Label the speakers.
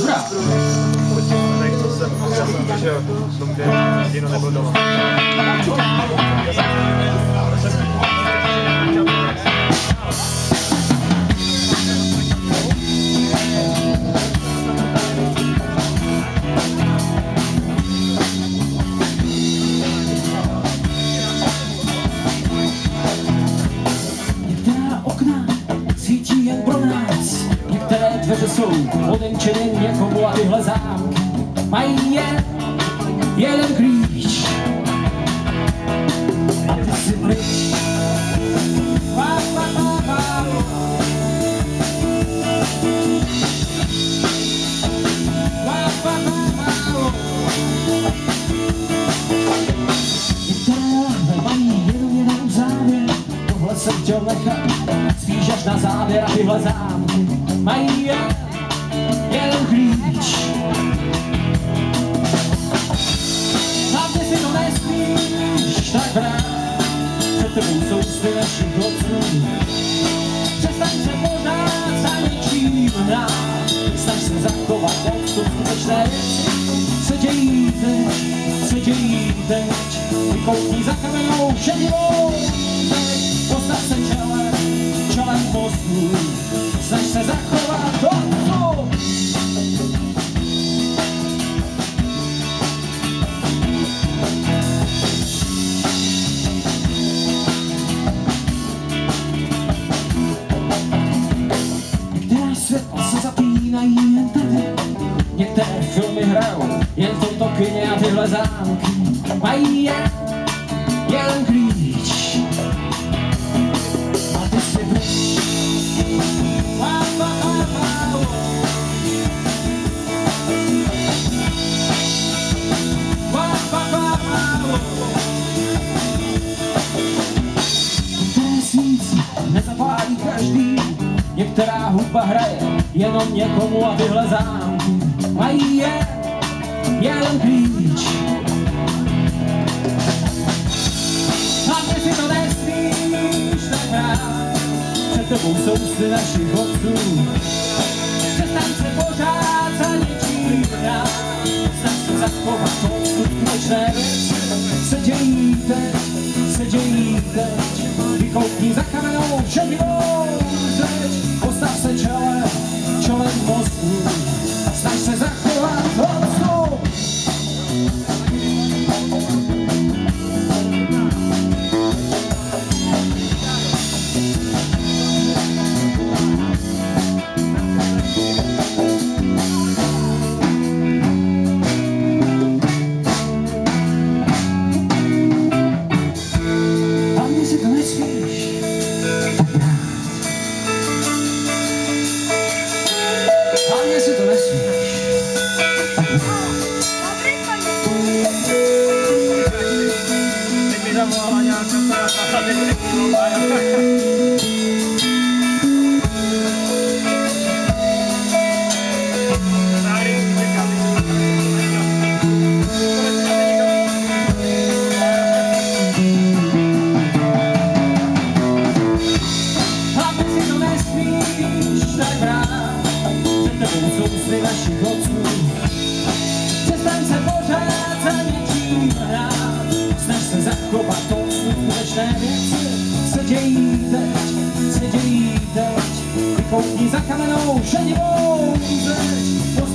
Speaker 1: Hurá!
Speaker 2: Co jsem vyšel v tom, kde Dino nebyl doma.
Speaker 1: Některá okna svítí jen pro nás, některé dveře jsou odemčeny někomu a tyhle zámky mají jen jeden klíč. A ty si pryč. Některé lahve mají jenom závěr, tohle jsem chtěl nechat spíš až na závěr a tyhle zámky mají jeden klíč. Hlavně si to nesmíš tak brát, před tebou jsou sny našich otců. Přestaň se pořád za ničím hrát, snaž se zachovat odstup skutečné věci. Se dějí teď, vykoukni za kamenou šedivou zeď. Postav se čelem mozku, snaž se zachovat odstup. Světla se zapínají jen tady, některé filmy hrajou jen v tomto kyně a tyhle zámky mají jeden klíč. A ty si pryč. Některé svíci nezapálí každý, některá hudba hraje jenom někomu a tyhle zámky mají jeden klíč. Hlavně si to nesmíš tak hrát, před tebou jsou sny našich otců. Přestaň se pořád za ničím hrát, snaž se zachovat odstup skutečné věci. Se dějí teď, vykoukni za kamenou šedivou zeď. Postav se čelem mozku, snaž se zachovat odstup. Hlavně si to nesmíš tak brát. Hlavně si to nesmíš tak brát.
Speaker 2: Teď mi zavolala nějaká
Speaker 1: Našich otců. Přestaň se pořád za něčím hrát, snaž se zachovat odstup skutečné věci. Se dějí teď, vykoukni za kamenou šedivou zeď.